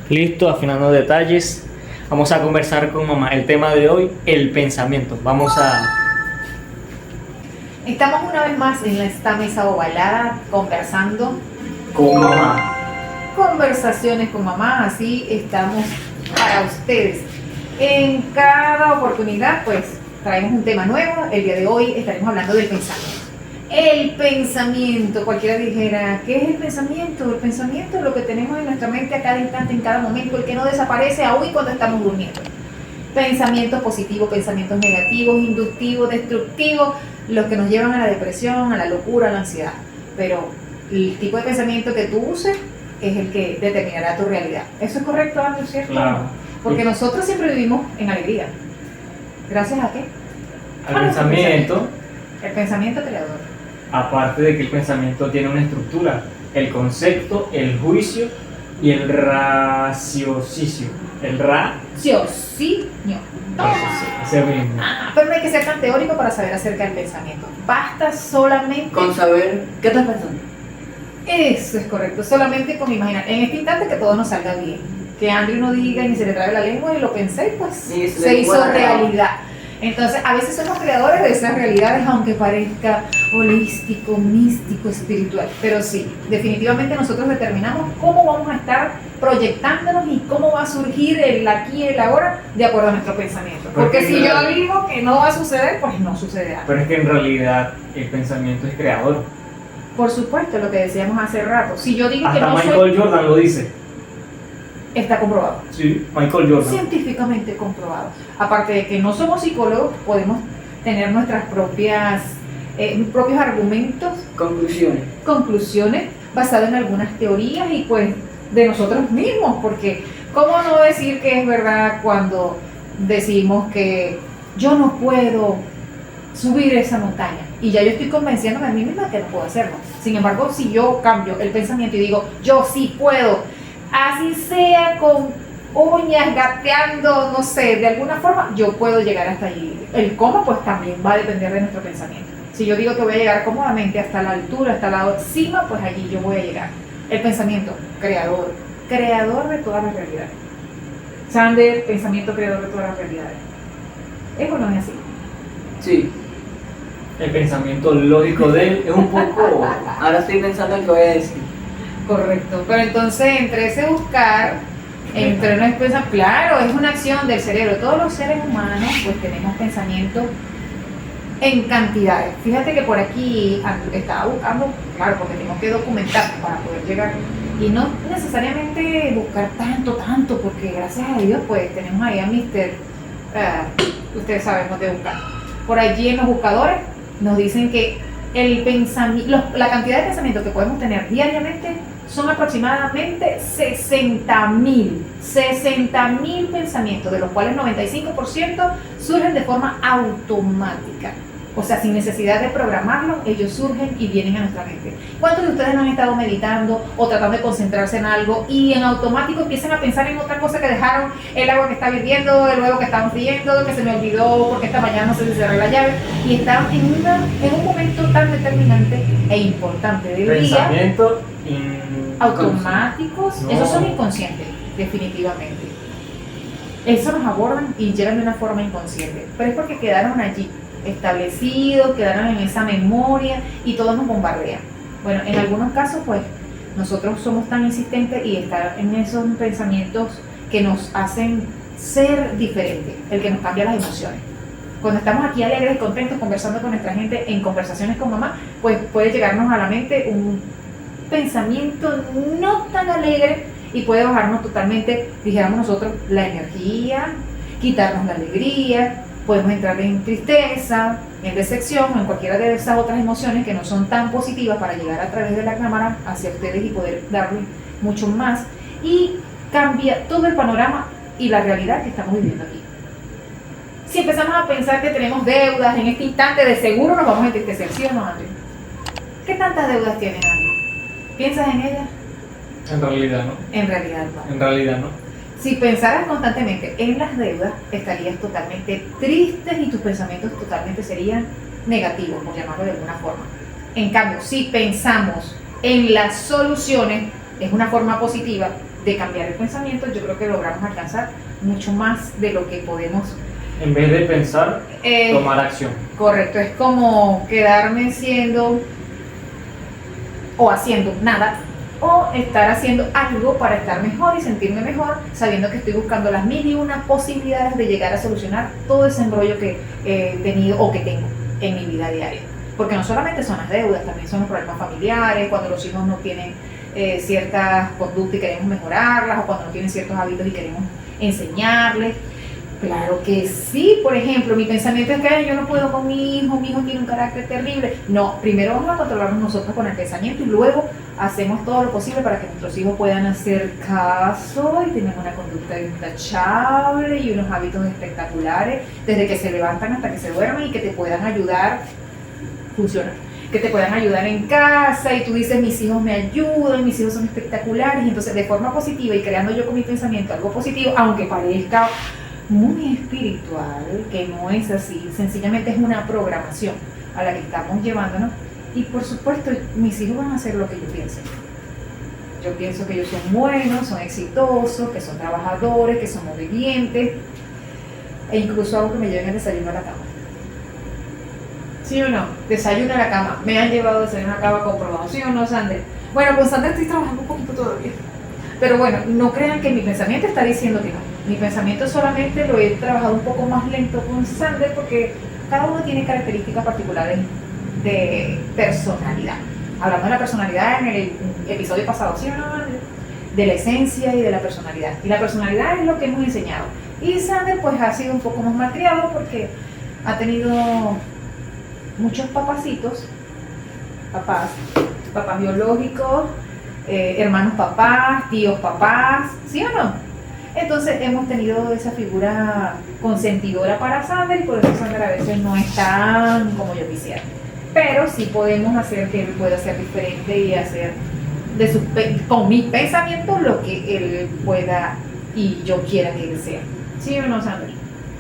Listo, afinando detalles. Vamos a conversar con mamá. El tema de hoy, el pensamiento. Estamos una vez más en esta mesa ovalada conversando, Con mamá. conversaciones con mamá, así estamos para ustedes. En cada oportunidad pues traemos un tema nuevo. El día de hoy estaremos hablando del pensamiento. El pensamiento, cualquiera dijera, ¿qué es el pensamiento? El pensamiento es lo que tenemos en nuestra mente a cada instante, en cada momento, el que no desaparece aún cuando estamos durmiendo. Pensamientos positivos, pensamientos negativos, inductivos, destructivos, los que nos llevan a la depresión, a la locura, a la ansiedad. Pero el tipo de pensamiento que tú uses es el que determinará tu realidad. ¿Eso es correcto, Andrew, cierto? Claro. Porque nosotros siempre vivimos en alegría. ¿Gracias a qué? Al pensamiento, El pensamiento creador. aparte de que el pensamiento tiene una estructura, el concepto, el juicio y el raciocinio. El Raciocinio. ese mismo. Pero no hay que ser tan teórico para saber acerca del pensamiento. Basta solamente... Con saber qué estás pensando. Eso es correcto, solamente con imaginar. En este instante que todo nos salga bien. Que Andrew no diga y ni se le trabe la lengua y lo pensé, pues se hizo realidad. Entonces, a veces somos creadores de esas realidades, aunque parezca holístico, místico, espiritual. Pero sí, definitivamente nosotros determinamos cómo vamos a estar proyectándonos y cómo va a surgir el aquí y el ahora de acuerdo a nuestro pensamiento. Porque si yo digo que no va a suceder, pues no sucederá. Pero es que en realidad el pensamiento es creador. Por supuesto, lo que decíamos hace rato. Si yo digo que Hasta no Michael Jordan lo dice. está comprobado. Sí, Michael Jordan. Científicamente comprobado. Aparte de que no somos psicólogos, podemos tener nuestras propios argumentos, conclusiones basadas en algunas teorías y pues de nosotros mismos, porque ¿cómo no decir que es verdad cuando decimos que yo no puedo subir esa montaña? Y ya yo estoy convenciéndome a mí misma que no puedo hacerlo. Sin embargo, si yo cambio el pensamiento y digo, yo sí puedo, así sea con uñas, gateando, no sé, de alguna forma, yo puedo llegar hasta allí. El cómo, pues también va a depender de nuestro pensamiento. Si yo digo que voy a llegar cómodamente hasta la altura, hasta la cima, pues allí yo voy a llegar. El pensamiento, creador de todas las realidades. Sander, pensamiento creador de todas las realidades. ¿Es o no es así? Sí. El pensamiento lógico de él es un poco... Ahora estoy pensando en qué voy a decir. Correcto. Pero entonces, entre ese buscar, entre no expresa, claro, es una acción del cerebro. Todos los seres humanos, pues tenemos pensamientos en cantidades. Fíjate que por aquí estaba buscando, claro, porque tengo que documentar para poder llegar. Y no necesariamente buscar tanto, porque gracias a Dios, pues tenemos ahí a Mr. Ustedes saben dónde buscar. Por allí en los buscadores nos dicen que el pensamiento, la cantidad de pensamientos que podemos tener diariamente son aproximadamente 60.000 pensamientos, de los cuales 95% surgen de forma automática. O sea, sin necesidad de programarlo, ellos surgen y vienen a nuestra mente. ¿Cuántos de ustedes no han estado meditando o tratando de concentrarse en algo y en automático empiezan a pensar en otra cosa que dejaron, el agua que está hirviendo, el huevo que estaban friendo, que se me olvidó porque esta mañana no sé si cerré la llave, y están en un momento tan determinante e importante del día? Pensamiento Automáticos, No. esos son inconscientes, definitivamente. Eso nos abordan y llegan de una forma inconsciente, pero es porque quedaron allí establecidos, quedaron en esa memoria y todo nos bombardea. Bueno, en algunos casos pues nosotros somos tan insistentes y estar en esos pensamientos que nos hacen ser diferentes, el que nos cambia las emociones. Cuando estamos aquí alegres y contentos conversando con nuestra gente en conversaciones con mamá, pues puede llegarnos a la mente un pensamiento no tan alegre y puede bajarnos totalmente, dijéramos nosotros, la energía, quitarnos la alegría. Podemos entrar en tristeza, en decepción, en cualquiera de esas otras emociones que no son tan positivas para llegar a través de la cámara hacia ustedes y poder darles mucho más. Y cambia todo el panorama y la realidad que estamos viviendo aquí. Si empezamos a pensar que tenemos deudas en este instante, de seguro nos vamos a entristecer, ¿sí o no, Andrew? ¿Qué tantas deudas tienes, Andrew? ¿Piensas en ellas? En realidad no. En realidad no. En realidad no. Si pensaras constantemente en las deudas, estarías totalmente triste y tus pensamientos totalmente serían negativos, por llamarlo de alguna forma. En cambio, si pensamos en las soluciones, es una forma positiva, de cambiar el pensamiento, yo creo que logramos alcanzar mucho más de lo que podemos. En vez de pensar, eh, tomar acción. Correcto, es como quedarme siendo o haciendo nada o estar haciendo algo para estar mejor y sentirme mejor, sabiendo que estoy buscando las mil y una posibilidades de llegar a solucionar todo ese embrollo que he tenido o que tengo en mi vida diaria. Porque no solamente son las deudas, también son los problemas familiares, cuando los hijos no tienen ciertas conductas y queremos mejorarlas, o cuando no tienen ciertos hábitos y queremos enseñarles. Claro que sí. Por ejemplo, mi pensamiento es que "Ay, yo no puedo con mi hijo tiene un carácter terrible". No, primero vamos a controlarnos nosotros con el pensamiento y luego hacemos todo lo posible para que nuestros hijos puedan hacer caso y tengan una conducta intachable y unos hábitos espectaculares desde que se levantan hasta que se duermen y que te puedan ayudar, funciona, que te puedan ayudar en casa y tú dices mis hijos me ayudan, mis hijos son espectaculares, y entonces de forma positiva y creando yo con mi pensamiento algo positivo, aunque parezca muy espiritual, que no es así, sencillamente es una programación a la que estamos llevándonos y por supuesto mis hijos van a hacer lo que yo piense. Yo pienso que ellos son buenos, son exitosos, que son trabajadores, que son obedientes e incluso hago que me lleven el desayuno a la cama. ¿Sí o no? Desayuno a la cama. Me han llevado desayuno a la cama comprobado, ¿sí o no, Sander? Bueno, con Sander estoy trabajando un poquito todavía. Pero bueno, no crean que mi pensamiento está diciendo que no. Mi pensamiento solamente lo he trabajado un poco más lento con Sander porque cada uno tiene características particulares de personalidad. Hablamos de la personalidad en el episodio pasado, ¿sí o no? De la esencia y de la personalidad. Y la personalidad es lo que hemos enseñado. Y Sander pues ha sido un poco más malcriado porque ha tenido muchos papás biológicos, hermanos papás, tíos papás, ¿sí o no? Entonces hemos tenido esa figura consentidora para Sander y por eso Sander a veces no es tan como yo quisiera. Pero sí podemos hacer que él pueda ser diferente y hacer con mis pensamientos lo que él pueda y yo quiera que él sea. ¿Sí o no, Sander?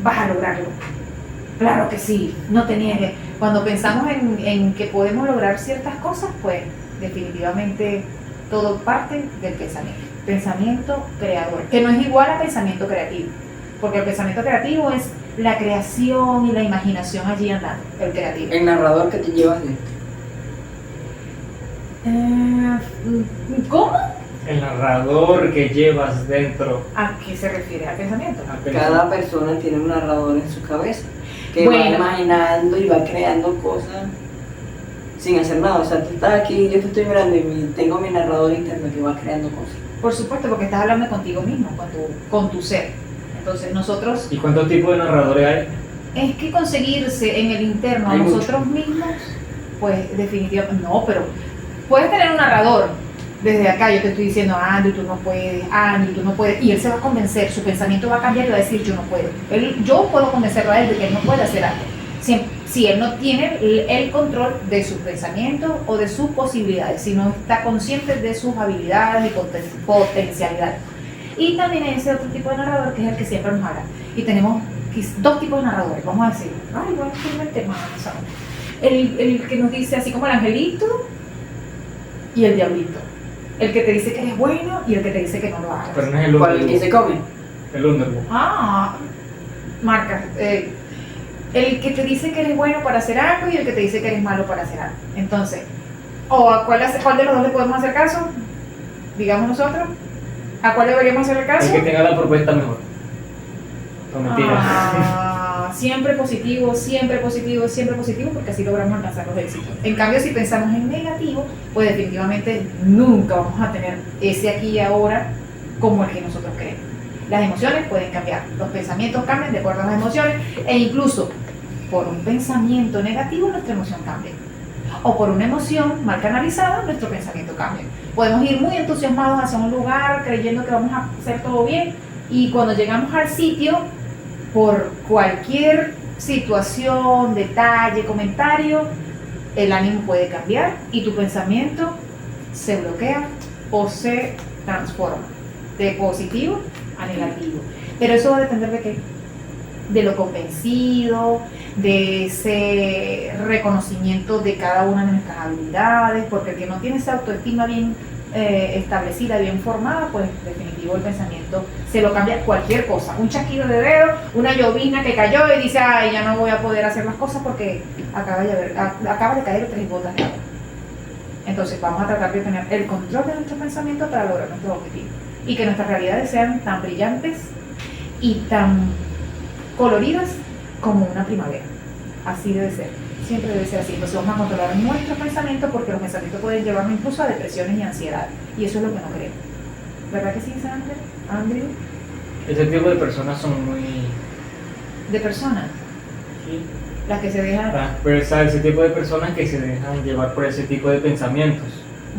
Vas a lograrlo. Claro que sí, no te niegues. Cuando pensamos en que podemos lograr ciertas cosas, pues definitivamente todo parte del pensamiento. Pensamiento creador, que no es igual a pensamiento creativo, porque el pensamiento creativo es la creación y la imaginación allí andando, el creativo. El narrador que te llevas dentro. ¿Cómo? El narrador que llevas dentro. ¿A qué se refiere? ¿Al pensamiento? Cada persona tiene un narrador en su cabeza que va Bueno. imaginando y va creando cosas sin hacer nada. O sea, tú estás aquí, yo te estoy mirando y tengo mi narrador interno que va creando cosas. Por supuesto, porque estás hablando contigo mismo, con tu ser. Entonces nosotros, ¿Y cuántos tipos de narradores hay? es que conseguirse en el interno a Hay nosotros mismos, pues definitivamente, no, pero puedes tener un narrador desde acá, yo te estoy diciendo, Andy, tú no puedes, Andy, tú no puedes, y él se va a convencer, su pensamiento va a cambiar y va a decir, yo no puedo. Yo puedo convencerlo a él de que él no puede hacer algo. Si él no tiene el control de sus pensamientos o de sus posibilidades, si no está consciente de sus habilidades y potencialidades. Y también hay ese otro tipo de narrador que es el que siempre nos habla. Y tenemos dos tipos de narradores, vamos a decir. Ay, bueno, es el tema, ¿sabes? El que nos dice así como el angelito y el diablito. El que te dice que eres bueno y el que te dice que no lo hagas. Pero no es el ¿Cuál es el que se Underbook. come? El Underbook. Marca. El que te dice que eres bueno para hacer algo y el que te dice que eres malo para hacer algo. Entonces, ¿a cuál de los dos le podemos hacer caso? Digamos nosotros. ¿A cuál deberíamos hacer el caso? El que tenga la propuesta mejor. No, mentira. Siempre positivo, siempre positivo, siempre positivo, porque así logramos alcanzar los éxitos. En cambio, si pensamos en negativo, pues definitivamente nunca vamos a tener ese aquí y ahora como el que nosotros queremos. Las emociones pueden cambiar, los pensamientos cambian de acuerdo a las emociones e incluso por un pensamiento negativo nuestra emoción cambia. O por una emoción mal canalizada nuestro pensamiento cambia. Podemos ir muy entusiasmados hacia un lugar creyendo que vamos a hacer todo bien y cuando llegamos al sitio, por cualquier situación, detalle, comentario, el ánimo puede cambiar y tu pensamiento se bloquea o se transforma de positivo a negativo. Pero eso va a depender de qué? De lo convencido, de ese reconocimiento de cada una de nuestras habilidades, porque el que no tiene esa autoestima bien establecida, bien formada, pues definitivo el pensamiento se lo cambia cualquier cosa. Un chasquido de dedo, una llovizna que cayó y dice, ay, ya no voy a poder hacer las cosas porque acaba de caer 3 gotas de agua. Entonces vamos a tratar de tener el control de nuestro pensamiento para lograr nuestro objetivo. Y que nuestras realidades sean tan brillantes y tan coloridas como una primavera. Así debe ser. Siempre debe ser así. Entonces vamos a controlar nuestros pensamientos porque los pensamientos pueden llevarnos incluso a depresiones y ansiedad. Y eso es lo que no queremos. ¿Verdad que sí, Andrew? Ese tipo de personas son muy... De personas. Sí. Las que se dejan... Ese tipo de personas que se dejan llevar por ese tipo de pensamientos.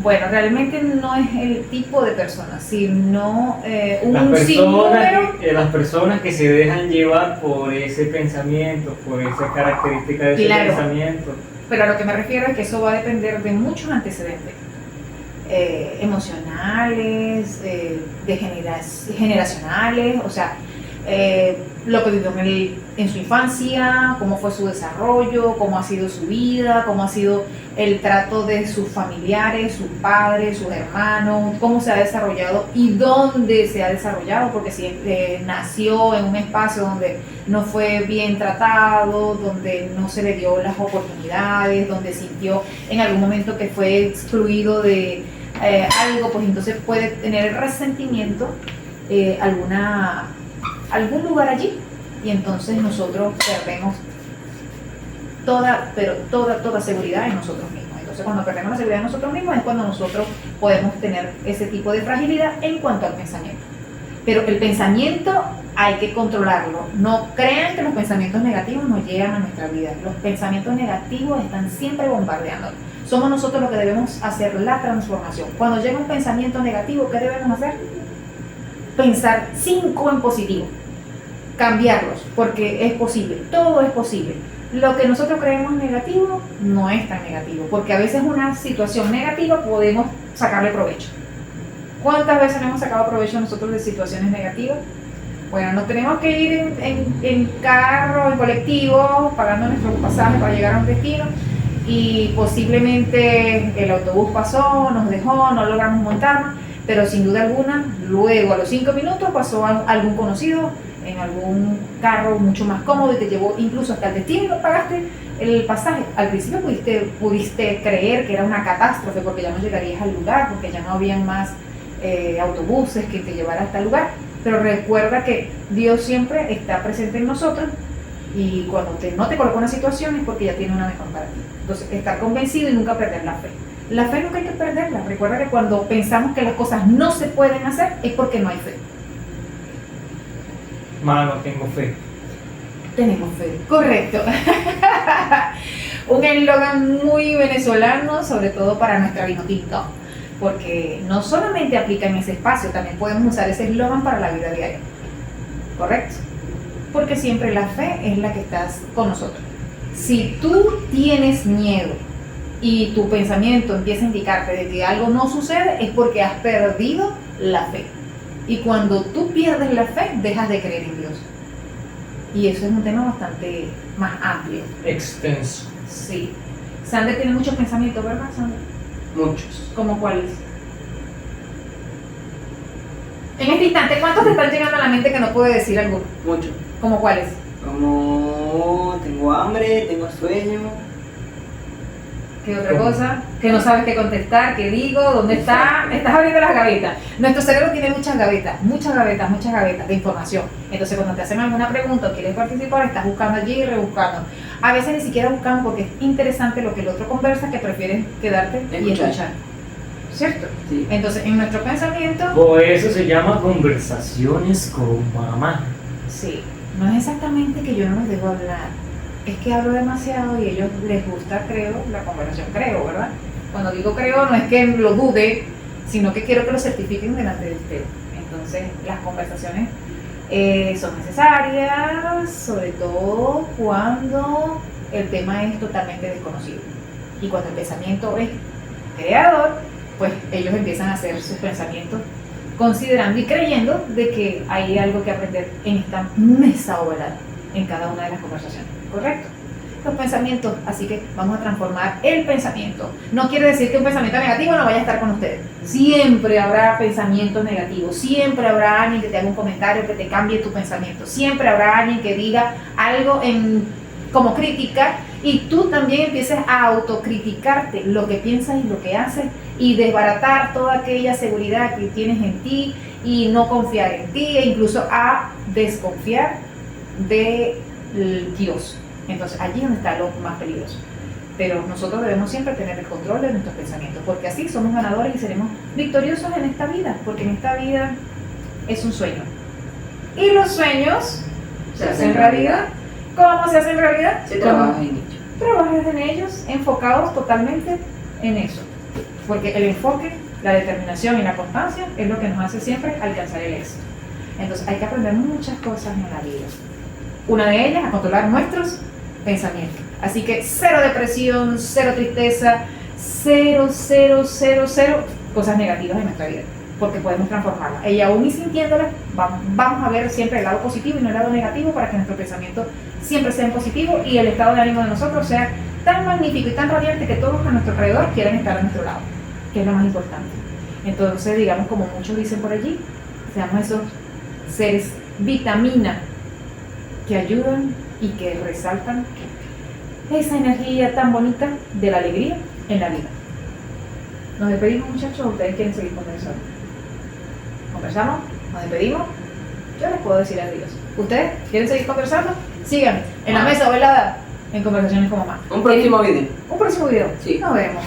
Bueno, realmente no es el tipo de personas, sino Las sinnúmero... las personas que se dejan llevar por ese pensamiento, por esa característica de ese Claro. pensamiento. Pero a lo que me refiero es que eso va a depender de muchos antecedentes. Emocionales, generacionales, o sea, lo que vivió en su infancia, cómo fue su desarrollo, cómo ha sido su vida, cómo ha sido el trato de sus familiares, sus padres, sus hermanos, cómo se ha desarrollado y dónde se ha desarrollado, porque si nació en un espacio donde no fue bien tratado, donde no se le dio las oportunidades, donde sintió en algún momento que fue excluido de algo, pues entonces puede tener el resentimiento, algún lugar allí, y entonces nosotros perdemos toda seguridad en nosotros mismos. Entonces cuando perdemos la seguridad en nosotros mismos es cuando nosotros podemos tener ese tipo de fragilidad en cuanto al pensamiento. Pero el pensamiento hay que controlarlo. No crean que los pensamientos negativos nos llegan a nuestra vida. Los pensamientos negativos están siempre bombardeando. Somos nosotros los que debemos hacer la transformación. Cuando llega un pensamiento negativo, ¿qué debemos hacer? Pensar 5 en positivo. Cambiarlos, porque es posible, todo es posible. Lo que nosotros creemos negativo no es tan negativo, porque a veces una situación negativa podemos sacarle provecho. ¿Cuántas veces hemos sacado provecho nosotros de situaciones negativas? Bueno, nos tenemos que ir en carro, en colectivo, pagando nuestros pasajes para llegar a un destino, y posiblemente el autobús pasó, nos dejó, no logramos montarnos, pero sin duda alguna, luego a los 5 minutos pasó algún conocido en algún carro mucho más cómodo y te llevó incluso hasta el destino y no pagaste el pasaje. Al principio pudiste creer que era una catástrofe porque ya no llegarías al lugar, porque ya no habían más autobuses que te llevaran hasta el lugar, pero recuerda que Dios siempre está presente en nosotros y cuando no te coloca una situación es porque ya tiene una mejor para ti. Entonces, estar convencido y nunca perder la fe. La fe nunca hay que perderla. Recuerda que cuando pensamos que las cosas no se pueden hacer es porque no hay fe. Mano, tengo fe. Tenemos fe, correcto. Un eslogan muy venezolano, sobre todo para nuestra vino tinto, porque no solamente aplica en ese espacio, también podemos usar ese eslogan para la vida diaria, ¿correcto? Porque siempre la fe es la que estás con nosotros. Si tú tienes miedo y tu pensamiento empieza a indicarte de que algo no sucede, es porque has perdido la fe. Y cuando tú pierdes la fe, dejas de creer en Dios. Y eso es un tema bastante más amplio. Extenso. Sí. Sander tiene muchos pensamientos, ¿verdad, Sander? Muchos. ¿Cómo cuáles? En este instante, ¿cuántos te están llegando a la mente que no puede decir alguno? Muchos. ¿Cómo cuáles? Como tengo hambre, tengo sueño. ¿Qué otra ¿Cómo? cosa? Que no sabes qué contestar, qué digo, dónde está. Estás abriendo las gavetas. Nuestro cerebro tiene muchas gavetas de información. Entonces, cuando te hacen alguna pregunta o quieres participar, estás buscando allí y rebuscando. A veces ni siquiera buscamos porque es interesante lo que el otro conversa, que prefieres quedarte y escuchar. ¿Cierto? Sí. Entonces, en nuestro pensamiento, Por eso se llama conversaciones con mamá. sí, no es exactamente que yo no los dejo hablar. Es que hablo demasiado y a ellos les gusta, creo, la conversación, ¿verdad? Cuando digo creo, no es que lo dude, sino que quiero que lo certifiquen delante de ustedes. Entonces, las conversaciones son necesarias, sobre todo cuando el tema es totalmente desconocido. Y cuando el pensamiento es creador, pues ellos empiezan a hacer sus pensamientos considerando y creyendo de que hay algo que aprender en esta mesa ovalada, en cada una de las conversaciones. ¿Correcto? los pensamientos. Así que vamos a transformar el pensamiento. No quiere decir que un pensamiento negativo no vaya a estar con ustedes. Siempre habrá pensamientos negativos. Siempre habrá alguien que te haga un comentario que te cambie tu pensamiento. Siempre habrá alguien que diga algo como crítica y tú también empieces a autocriticarte lo que piensas y lo que haces y desbaratar toda aquella seguridad que tienes en ti y no confiar en ti e incluso a desconfiar de Dios. Entonces allí es donde está lo más peligroso. Pero nosotros debemos siempre tener el control de nuestros pensamientos, porque así somos ganadores y seremos victoriosos en esta vida, porque en esta vida es un sueño. Y los sueños se hacen realidad. ¿Cómo se hacen realidad? Se trabaja en ello. Trabajas en ellos, enfocados totalmente en eso. Porque el enfoque, la determinación y la constancia es lo que nos hace siempre alcanzar el éxito. Entonces hay que aprender muchas cosas en la vida. Una de ellas, a controlar nuestros pensamientos. Así que cero depresión, cero tristeza, cero cosas negativas en nuestra vida. Porque podemos transformarlas. Y aún y sintiéndolas, vamos a ver siempre el lado positivo y no el lado negativo para que nuestro pensamiento siempre sea positivo y el estado de ánimo de nosotros sea tan magnífico y tan radiante que todos a nuestro alrededor quieran estar a nuestro lado, que es lo más importante. Entonces, digamos, como muchos dicen por allí, seamos esos seres vitamina que ayudan y que resaltan esa energía tan bonita de la alegría en la vida. Nos despedimos, muchachos, ¿o ustedes quieren seguir conversando? ¿Conversamos? ¿Nos despedimos? Yo les puedo decir adiós. ¿Ustedes quieren seguir conversando? Síganme en la mesa velada en Conversaciones como Más. Un próximo video. Un próximo video. Sí. Nos vemos.